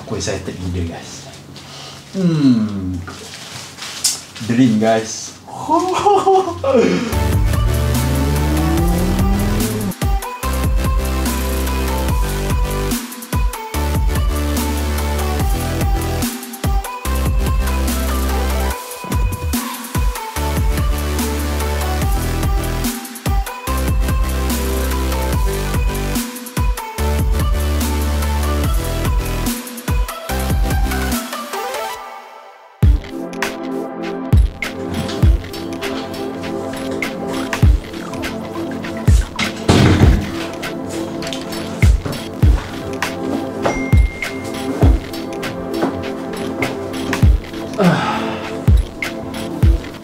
Aku excited gila guys. Dream guys.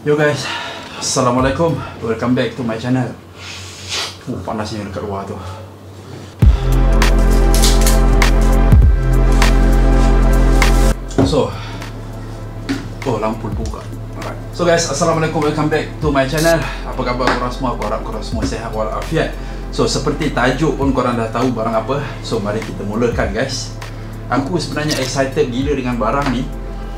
Yo guys, Assalamualaikum. Welcome back to my channel. Panasnya dekat luar tu. Lampu buka. Alright. So guys, Assalamualaikum. Welcome back to my channel. Apa khabar korang semua? Aku harap korang semua sihat walafiat. So seperti tajuk pun korang dah tahu barang apa. So mari kita mulakan guys. Aku sebenarnya excited gila dengan barang ni.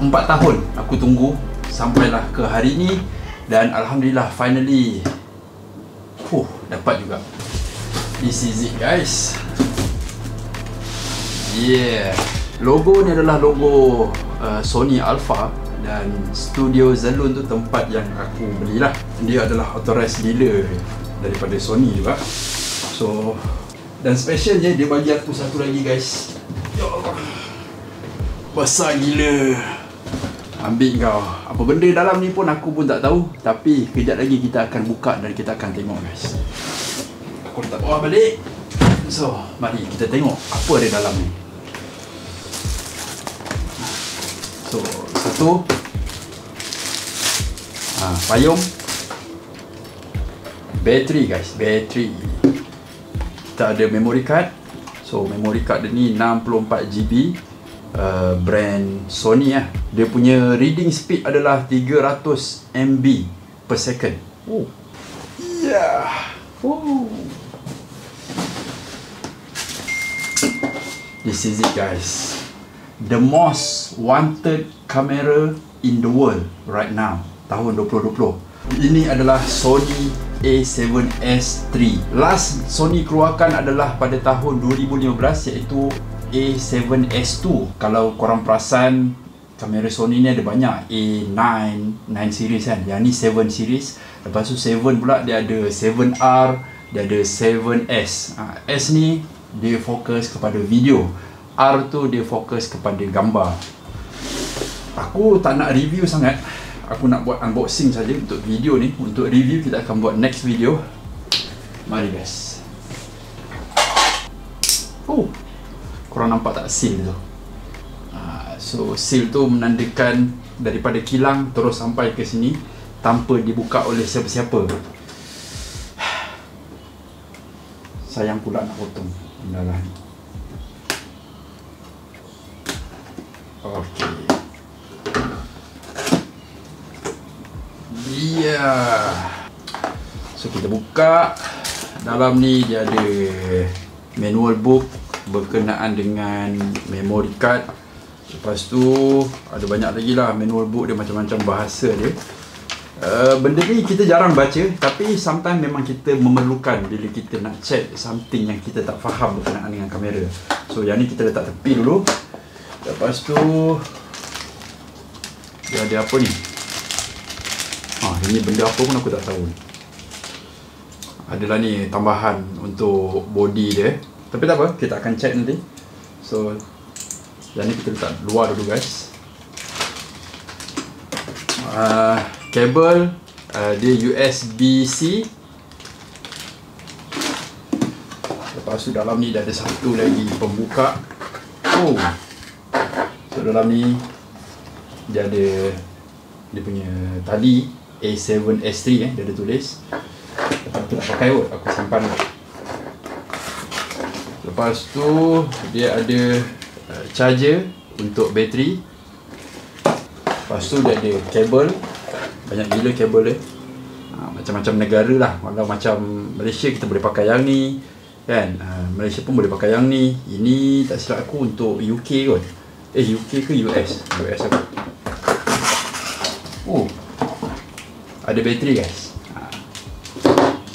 4 tahun aku tunggu sampailah ke hari ni, dan alhamdulillah finally dapat juga. This is it guys. Yeah, logo ni adalah logo Sony Alpha, dan Studio Zalun tu tempat yang aku belilah. Dia adalah authorized dealer daripada Sony juga. So, dan specialnya dia bagi aku satu lagi guys. Ya Allah, besar gila. Ambil kau. Apa benda dalam ni pun aku pun tak tahu. Tapi kejap lagi kita akan buka dan kita akan tengok guys. Aku letak bawah balik. So, mari kita tengok apa ada dalam ni. So, satu payung. Bateri guys, bateri. Kita ada memory card. So, memory card dia ni 64GB. Brand Sony lah. Dia punya reading speed adalah 300 MB per second. Yeah. This is it guys. The most wanted camera in the world right now, tahun 2020. Ini adalah Sony A7S III. Last Sony keluarkan adalah pada tahun 2015, iaitu A7S II. Kalau korang perasan, kamera Sony ni ada banyak. A9, 9 series kan. Yang ni 7 series. Lepas tu 7 pula dia ada 7R, dia ada 7S. S ni dia fokus kepada video. R tu dia fokus kepada gambar. Aku tak nak review sangat. Aku nak buat unboxing saja untuk video ni. Untuk review kita akan buat next video. Mari guys. Korang nampak tak seal tu? So seal tu menandakan daripada kilang terus sampai ke sini tanpa dibuka oleh siapa-siapa. Sayang pula nak potong benda ni. Okey. So kita buka. Dalam ni dia ada manual book berkenaan dengan memory card. Lepas tu ada banyak lagi lah manual book dia, macam-macam bahasa dia. Benda ni kita jarang baca, tapi sometimes memang kita memerlukan bila kita nak check something yang kita tak faham berkenaan dengan kamera. So yang ni kita letak tepi dulu. Lepas tu dia ada apa ni? Ini benda apa pun aku tak tahu. Adalah ni tambahan untuk body dia. Tapi tak apa, kita akan check nanti. So yang ni kita letak luar dulu guys. Kabel dia USB-C. Lepas tu dalam ni dah ada satu lagi pembuka. So dalam ni dia ada dia punya tali A7S III dia ada tulis. Lepas tu nak pakai kot, aku simpan. Lepas tu dia ada charger untuk bateri. Lepas tu dia ada kabel. Banyak gila kabel dia. Macam-macam negara lah. Kalau macam Malaysia kita boleh pakai yang ni. kan. Malaysia pun boleh pakai yang ni. Ini tak silap aku untuk UK kot. UK ke US? US aku. Oh, ada bateri guys.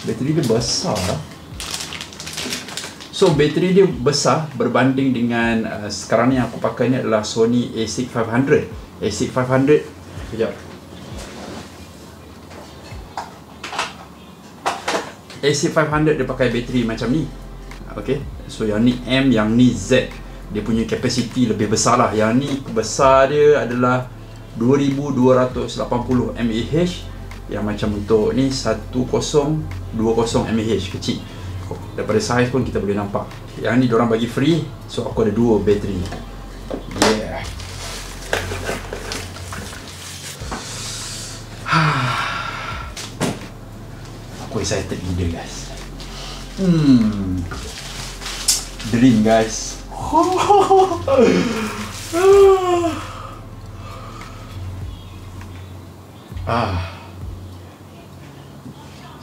Bateri dia besar. So bateri dia besar berbanding dengan sekarang ni aku pakai ni adalah Sony a6500. A6500, sekejap. A6500 dia pakai bateri macam ni. Okay, so yang ni M, yang ni Z. Dia punya capacity lebih besar lah. Yang ni besar dia adalah 2280 mAh. Yang macam untuk ni 1020 mAh, kecil. Daripada size pun kita boleh nampak. Yang ni diorang bagi free, so aku ada dua bateri. Yeah. Aku excited gila guys. Dream guys.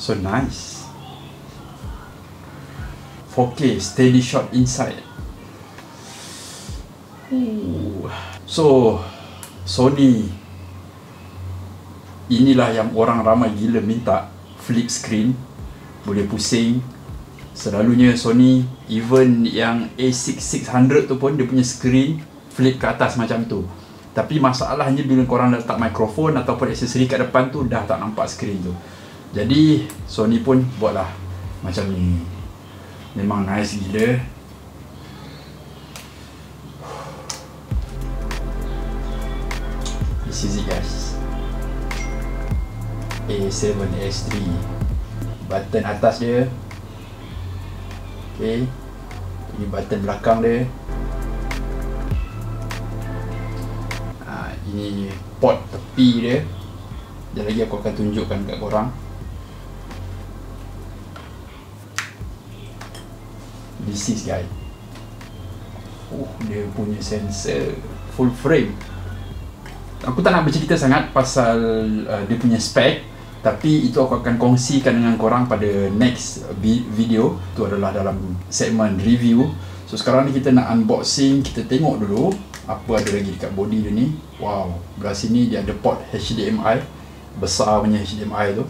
So nice. 4K steady shot inside. So Sony inilah yang orang ramai gila minta. Flip screen, boleh pusing. Selalunya Sony, even yang A6600 tu pun dia punya screen flip ke atas macam tu. Tapi masalahnya bila korang letak mikrofon ataupun aksesori kat depan tu dah tak nampak screen tu. Jadi Sony pun buatlah macam ni. Memang nice gila. This is it guys. A7S3, button atas dia. Okay, ini button belakang dia. Ini port tepi dia. Dan lagi aku akan tunjukkan kat korang. This is guys. Dia punya sensor full frame. Aku tak nak bercerita sangat pasal dia punya spek, tapi itu aku akan kongsikan dengan korang pada next video. Itu adalah dalam segmen review. So sekarang ni kita nak unboxing. Kita tengok dulu apa ada lagi dekat body dia ni. Wow, belah sini dia ada port HDMI. Besar punya HDMI tu,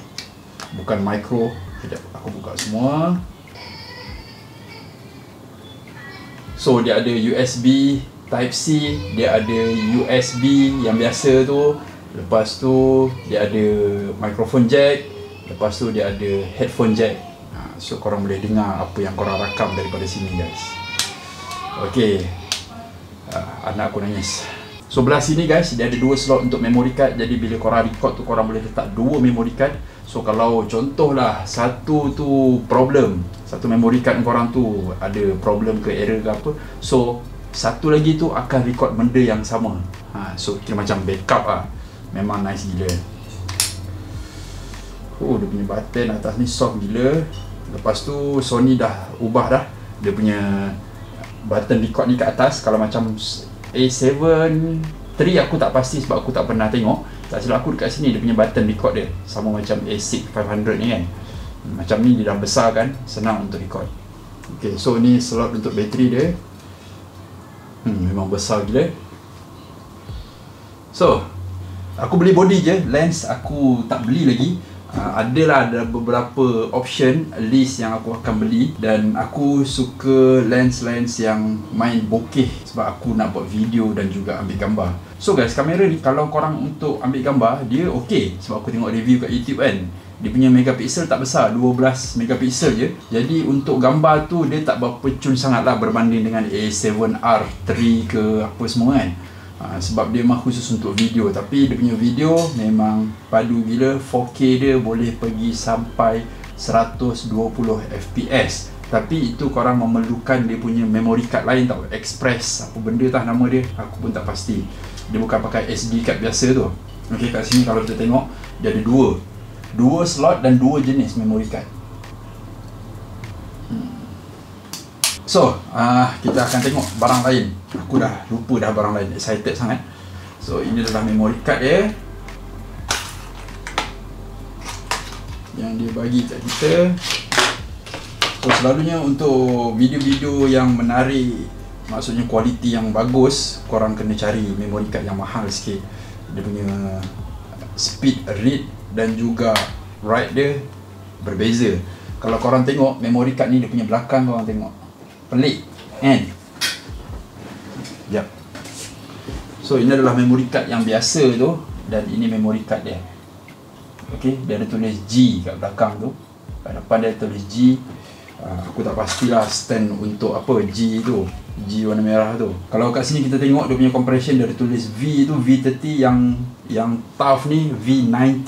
bukan micro. Sekejap, aku buka semua. So dia ada USB Type-C, dia ada USB yang biasa tu. Lepas tu dia ada microphone jack. Lepas tu dia ada headphone jack. So korang boleh dengar apa yang korang rakam daripada sini guys. Okay, anak aku nangis. So belah sini guys, dia ada dua slot untuk memory card. Jadi bila korang record tu, korang boleh letak dua memory card. So kalau contohlah satu tu problem, satu memory card korang tu ada problem ke error ke apa, so satu lagi tu akan record benda yang sama. So kira macam backup lah. Memang nice gila. Dia punya button atas ni soft gila. Lepas tu Sony dah ubah dah dia punya button record ni kat atas. Kalau macam A7 III aku tak pasti sebab aku tak pernah tengok. Tak silap aku dekat sini dia punya button record dia sama macam A6500 ni kan. Macam ni dia dah besar kan, senang untuk record. Okay, so ni slot untuk bateri dia. Memang besar gila. So aku beli body je, lens aku tak beli lagi. Ada beberapa option list yang aku akan beli. Dan aku suka lens-lens yang main bokeh sebab aku nak buat video dan juga ambil gambar. So guys, kamera ni kalau korang untuk ambil gambar, dia ok. Sebab aku tengok review kat YouTube kan, dia punya megapiksel tak besar, 12 megapiksel je. Jadi untuk gambar tu dia tak berapa cun sangat lah berbanding dengan A7R III ke apa semua kan. Sebab dia memang khusus untuk video. Tapi dia punya video memang padu gila. 4K dia boleh pergi sampai 120 fps. Tapi itu korang memerlukan dia punya memory card lain tau, Express apa benda tah nama dia, aku pun tak pasti. Dia bukan pakai SD card biasa tu. Ok, kat sini kalau kita tengok, dia ada dua slot dan dua jenis memory card. So, kita akan tengok barang lain. Aku dah lupa dah barang lain, excited sangat. So, ini adalah memory card dia yang dia bagi kat kita. So selalunya untuk video-video yang menarik, maksudnya kualiti yang bagus, korang kena cari memory card yang mahal sikit. Dia punya speed read dan juga write dia berbeza. Kalau korang tengok memory card ni, dia punya belakang korang tengok pelik kan? Yap. So ini adalah memory card yang biasa tu, dan ini memory card dia. Okey, dia ada tulis G kat belakang tu. Kat depan dia tulis G. Aku tak pastilah stand untuk apa G tu. G warna merah tu. Kalau kat sini kita tengok dia punya compression, dia ada tulis V tu V30, yang tough ni V90.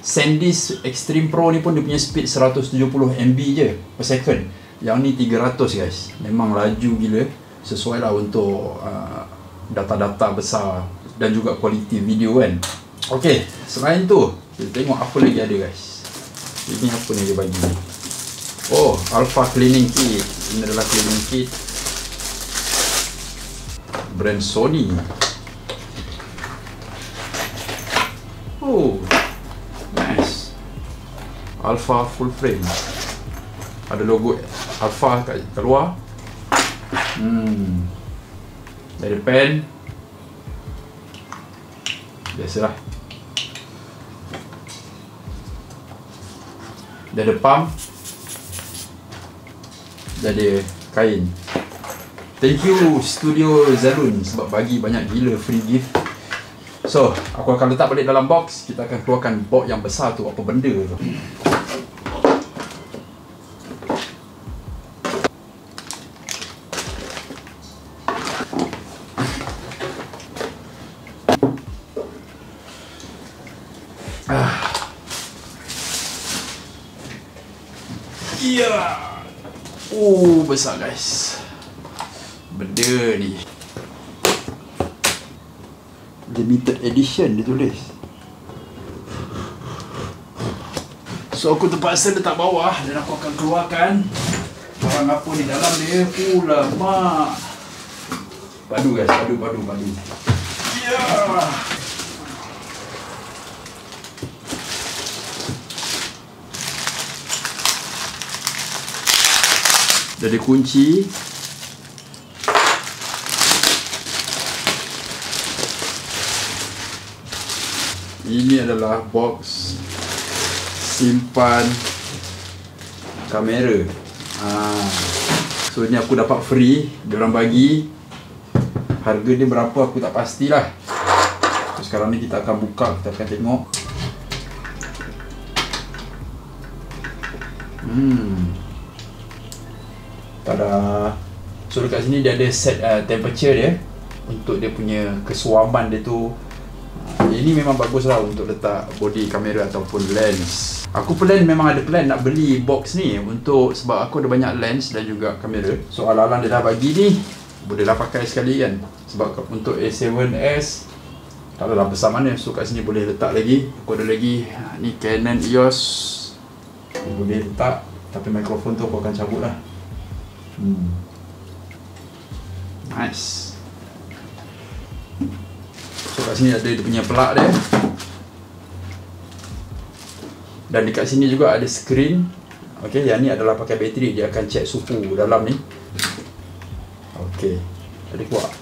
SanDisk Extreme Pro ni pun dia punya speed 170 MB je per second. Yang ni 300 guys. Memang laju gila. Sesuai lah untuk data-data besar dan juga kualiti video kan. Okey, selain tu kita tengok apa lagi ada guys. Ini apa ni dia bagi ni? Oh, Alpha Cleaning Kit. Ini adalah cleaning kit brand Sony. Oh, nice. Alpha full frame. Ada logo Alpha kat luar. Dari pen. Biasalah. Dia ada pump. Dia ada kain. Thank you Studio Zalun sebab bagi banyak gila free gift. So, aku akan letak balik dalam box. Kita akan keluarkan box yang besar tu. Apa benda tu? Ya. Oh, besar guys. Benda ni limited edition dia tulis. So aku terpaksa letak bawah dan aku akan keluarkan barang apa ni dalam dia. Mak. Padu guys, padu. Ya. Dia ada kunci. Ini adalah box simpan kamera. So ni aku dapat free. Diorang bagi. Harga dia berapa aku tak pastilah. So sekarang ni kita akan buka. Kita akan tengok. Tada. So dekat sini dia ada set temperature dia, untuk dia punya kesuaman dia tu. Ini memang bagus lah untuk letak body kamera ataupun lens. Aku memang ada plan nak beli box ni untuk, sebab aku ada banyak lens dan juga kamera. So alang-alang dia dah bagi ni, bolehlah pakai sekali kan. Sebab untuk A7S tak adalah besar mana. So kat sini boleh letak lagi. Aku ada lagi ni Canon EOS, boleh letak. Tapi mikrofon tu aku akan cabut lah. Nice. So kat sini ada dia punya pelak dia. Dan dekat sini juga ada skrin. Okey, yang ni adalah pakai bateri. Dia akan check suhu dalam ni. Okey. Ada kuat.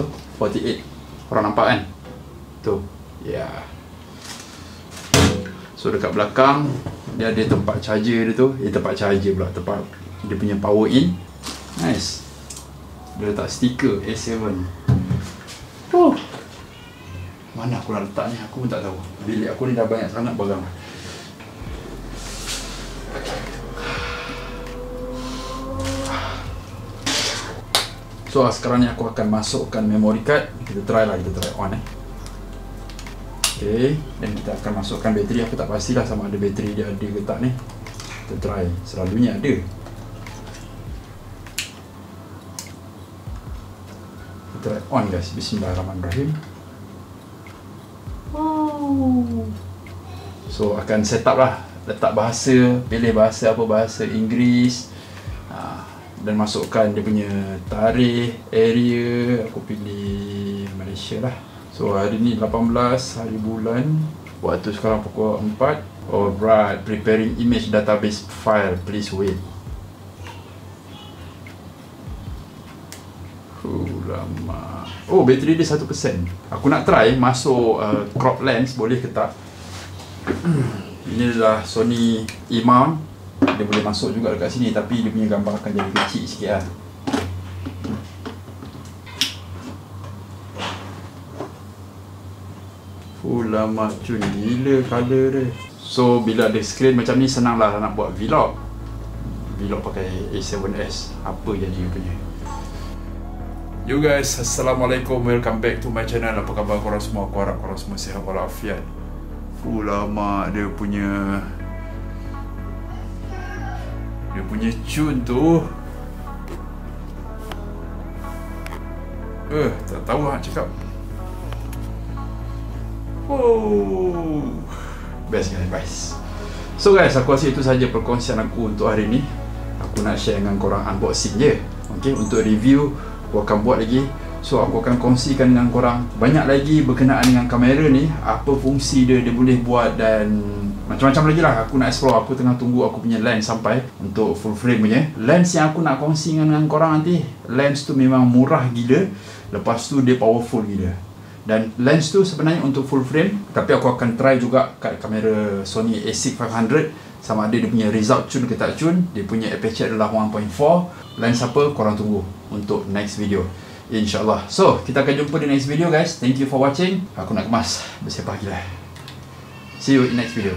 Tu 48. Korang nampak kan? Tu. Ya. Yeah. So dekat belakang dia ada tempat charger dia tu. Tempat charger pula, tempat dia punya power in. Nice. Dia letak stiker A7. Mana aku nak letak ni? Aku pun tak tahu. Bilik aku ni dah banyak sangat barang. So sekarang ni aku akan masukkan memory card. Kita try on Okay. Dan kita akan masukkan bateri. Aku tak pastilah sama ada bateri dia ada ke tak ni. Kita try. Selalunya ada. Kita try on guys. Bismillahirrahmanirrahim. So akan set up lah, letak bahasa, pilih bahasa apa, bahasa Inggeris, dan masukkan dia punya tarikh, area. Aku pilih Malaysia lah. So hari ni 18 hari bulan, waktu sekarang pukul 4. Alright, preparing image database file, please wait. Lama. Oh, bateri dia 1%. Aku nak try masuk crop lens, boleh ke tak? Ini adalah Sony E-mount. Dia boleh masuk juga dekat sini, tapi dia punya gambar akan jadi kecil sikit lah. Lama cun, gila colour dia. So bila ada screen macam ni, senang lah nak buat vlog. Vlog pakai A7S. Apa jadi punya. Yo guys, Assalamualaikum, welcome back to my channel. Apa khabar korang semua? Aku harap korang semua sihat walafiat. Lama dia punya cun tu. Tak tahu nak cakap. Oh, best guys. So guys, aku rasa itu sahaja perkongsian aku untuk hari ni. Aku nak share dengan korang unboxing je. Okay, untuk review aku akan buat lagi. So aku akan kongsikan dengan korang banyak lagi berkenaan dengan kamera ni, apa fungsi dia boleh buat, dan macam-macam lagi lah. Aku nak explore. Aku tengah tunggu aku punya lens sampai untuk full frame punya. Lens yang aku nak kongsikan dengan korang nanti, lens tu memang murah gila, lepas tu dia powerful gila. Dan lens tu sebenarnya untuk full frame, tapi aku akan try juga kat kamera Sony A6500 sama ada dia punya result cun ke tak cun. Dia punya aperture adalah 1.4. Lens apa korang tunggu untuk next video, InsyaAllah. So kita akan jumpa di next video guys. Thank you for watching. Aku nak kemas, bersiap pagi lah. See you in next video.